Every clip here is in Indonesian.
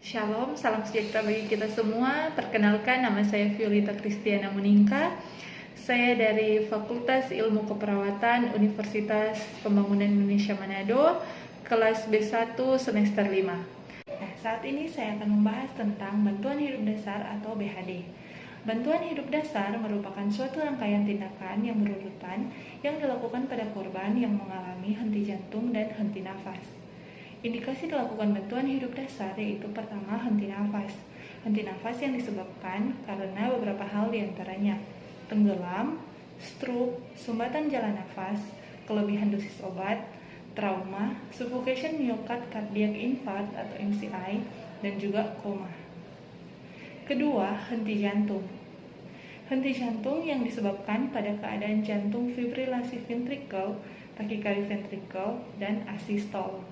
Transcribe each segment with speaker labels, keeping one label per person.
Speaker 1: Shalom, salam sejahtera bagi kita semua. Perkenalkan, nama saya Violeta Kristiana Muningka. Saya dari Fakultas Ilmu Keperawatan Universitas Pembangunan Indonesia Manado, kelas B1 semester 5. Nah, saat ini saya akan membahas tentang bantuan hidup dasar atau BHD. Bantuan hidup dasar merupakan suatu rangkaian tindakan yang berurutan yang dilakukan pada korban yang mengalami henti jantung dan henti nafas. Indikasi dilakukan bantuan hidup dasar yaitu pertama, henti nafas. Henti nafas yang disebabkan karena beberapa hal diantaranya: tenggelam, stroke, sumbatan jalan nafas, kelebihan dosis obat, trauma, suffocation myocard cardiac infarct atau MCI, dan juga koma. Kedua, henti jantung. Henti jantung yang disebabkan pada keadaan jantung fibrilasi ventricle, tachycardia ventricle, dan asystole.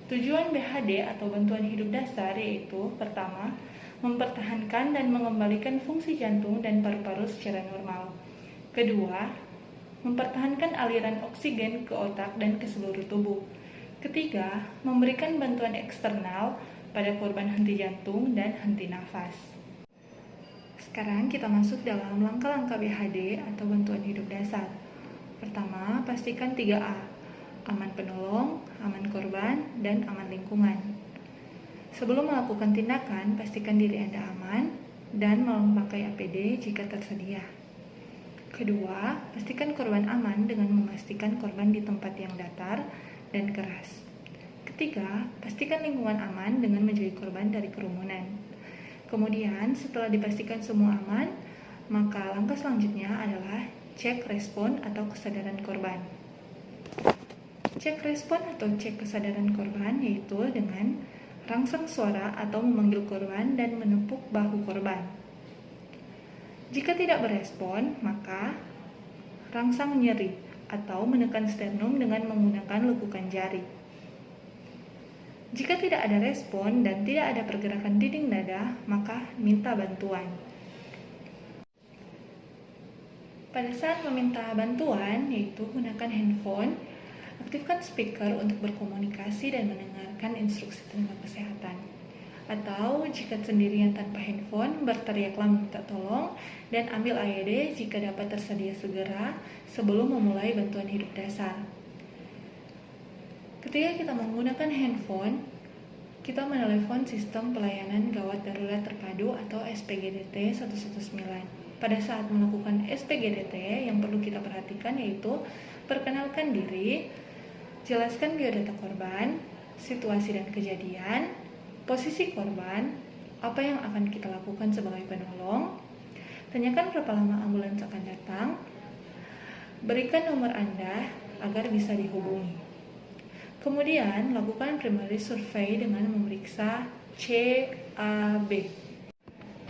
Speaker 1: Tujuan BHD atau bantuan hidup dasar yaitu pertama, mempertahankan dan mengembalikan fungsi jantung dan paru-paru secara normal. Kedua, mempertahankan aliran oksigen ke otak dan ke seluruh tubuh. Ketiga, memberikan bantuan eksternal pada korban henti jantung dan henti nafas. Sekarang kita masuk dalam langkah-langkah BHD atau bantuan hidup dasar. Pertama, pastikan 3A. Aman penolong, aman korban, dan aman lingkungan. Sebelum melakukan tindakan, pastikan diri Anda aman dan memakai APD jika tersedia. Kedua, pastikan korban aman dengan memastikan korban di tempat yang datar dan keras. Ketiga, pastikan lingkungan aman dengan menjauhi korban dari kerumunan. Kemudian, setelah dipastikan semua aman, maka langkah selanjutnya adalah cek respon atau kesadaran korban. Cek respon atau cek kesadaran korban yaitu dengan rangsang suara atau memanggil korban dan menepuk bahu korban. Jika tidak berespon, maka rangsang nyeri atau menekan sternum dengan menggunakan lekukan jari. Jika tidak ada respon dan tidak ada pergerakan dinding dada, maka minta bantuan. Pada saat meminta bantuan, yaitu gunakan handphone, aktifkan speaker untuk berkomunikasi dan mendengarkan instruksi tenaga kesehatan. Atau jika sendirian tanpa handphone, berteriaklah meminta tolong dan ambil AED jika dapat tersedia segera sebelum memulai bantuan hidup dasar. Ketika kita menggunakan handphone, kita menelepon sistem pelayanan gawat darurat terpadu atau SPGDT 119. Pada saat melakukan SPGDT, yang perlu kita perhatikan yaitu perkenalkan diri, jelaskan biodata korban, situasi dan kejadian, posisi korban, apa yang akan kita lakukan sebagai penolong, tanyakan berapa lama ambulans akan datang, berikan nomor Anda agar bisa dihubungi. Kemudian, lakukan primary survey dengan memeriksa CAB,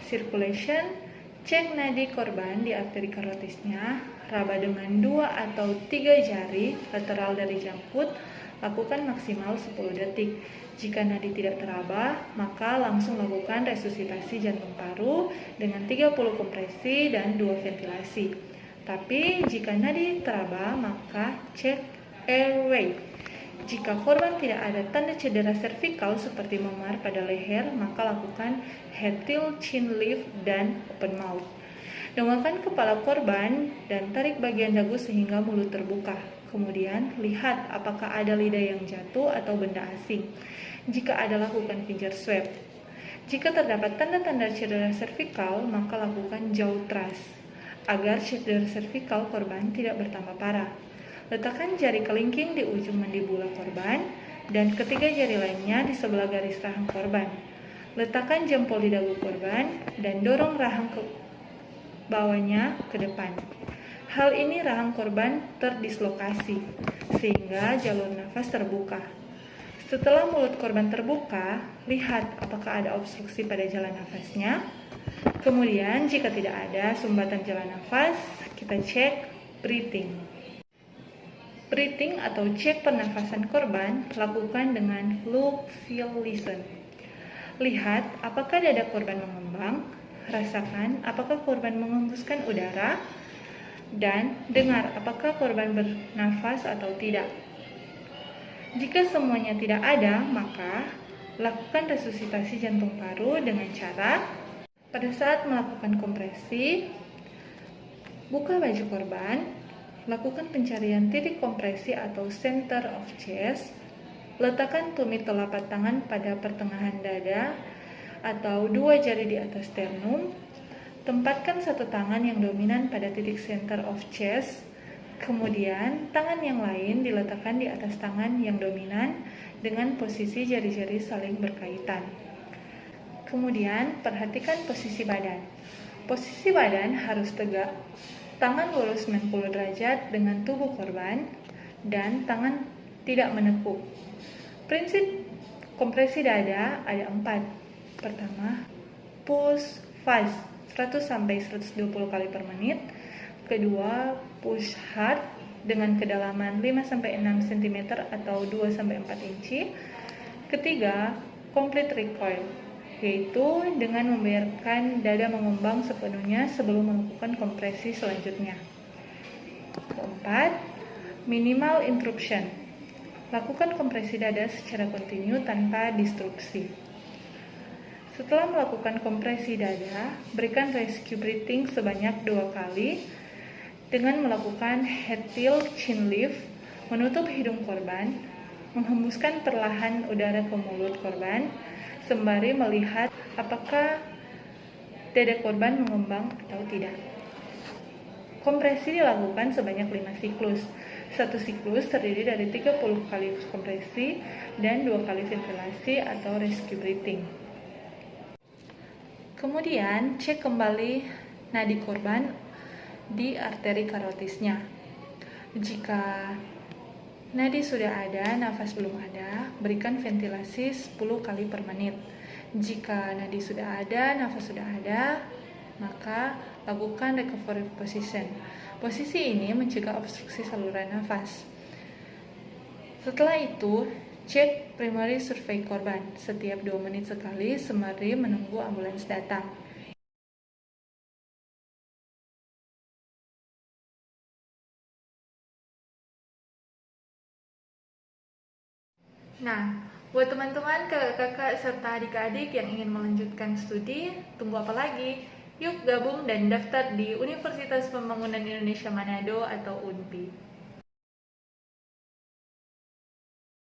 Speaker 1: circulation, cek nadi korban di arteri karotisnya, raba dengan 2 atau 3 jari lateral dari jangkut, lakukan maksimal 10 detik. Jika nadi tidak teraba, maka langsung lakukan resusitasi jantung paru dengan 30 kompresi dan 2 ventilasi. Tapi jika nadi teraba, maka cek airway. Jika korban tidak ada tanda cedera servikal seperti memar pada leher, maka lakukan head tilt, chin lift, dan open mouth. Dongakkan kepala korban dan tarik bagian dagu sehingga mulut terbuka. Kemudian, lihat apakah ada lidah yang jatuh atau benda asing. Jika ada, lakukan finger swab. Jika terdapat tanda-tanda cedera servikal, maka lakukan jaw thrust agar cedera servikal korban tidak bertambah parah. Letakkan jari kelingking di ujung mandibula korban dan ketiga jari lainnya di sebelah garis rahang korban. Letakkan jempol di dagu korban dan dorong rahang ke bawahnya ke depan. Hal ini rahang korban terdislokasi sehingga jalur nafas terbuka. Setelah mulut korban terbuka, lihat apakah ada obstruksi pada jalan nafasnya. Kemudian jika tidak ada sumbatan jalan nafas, kita cek breathing. Breathing atau cek pernafasan korban lakukan dengan look, feel, listen. Lihat apakah dada korban mengembang, rasakan apakah korban mengembuskan udara, dan dengar apakah korban bernafas atau tidak. Jika semuanya tidak ada, maka Lakukan resusitasi jantung paru dengan cara pada saat melakukan kompresi, buka baju korban, lakukan pencarian titik kompresi atau center of chest, letakkan tumit telapak tangan pada pertengahan dada atau dua jari di atas sternum, tempatkan satu tangan yang dominan pada titik center of chest, kemudian tangan yang lain diletakkan di atas tangan yang dominan dengan posisi jari-jari saling berkaitan. Kemudian perhatikan posisi badan. Posisi badan harus tegak, tangan lurus 90 derajat dengan tubuh korban, dan tangan tidak menekuk. Prinsip kompresi dada ada 4. Pertama, push fast 100-120 kali per menit. Kedua, push hard dengan kedalaman 5-6 cm atau 2-4 inci. Ketiga, complete recoil, yaitu dengan membiarkan dada mengembang sepenuhnya sebelum melakukan kompresi selanjutnya. Keempat, minimal interruption. Lakukan kompresi dada secara kontinu tanpa disrupsi. Setelah melakukan kompresi dada, berikan rescue breathing sebanyak 2 kali dengan melakukan head tilt chin lift, menutup hidung korban, menghembuskan perlahan udara ke mulut korban, sembari melihat apakah dada korban mengembang atau tidak. Kompresi dilakukan sebanyak 5 siklus. Satu siklus terdiri dari 30 kali kompresi dan 2 kali ventilasi atau rescue breathing. Kemudian cek kembali nadi korban di arteri karotisnya. Jika nadi sudah ada, nafas belum ada, berikan ventilasi 10 kali per menit. Jika nadi sudah ada, nafas sudah ada, maka lakukan recovery position. Posisi ini mencegah obstruksi saluran nafas. Setelah itu, cek primary survey korban setiap 2 menit sekali sembari menunggu ambulans datang. Nah, buat teman-teman, kakak-kakak, serta adik-adik yang ingin melanjutkan studi, tunggu apa lagi? Yuk gabung dan daftar di Universitas Pembangunan Indonesia Manado atau UNPI.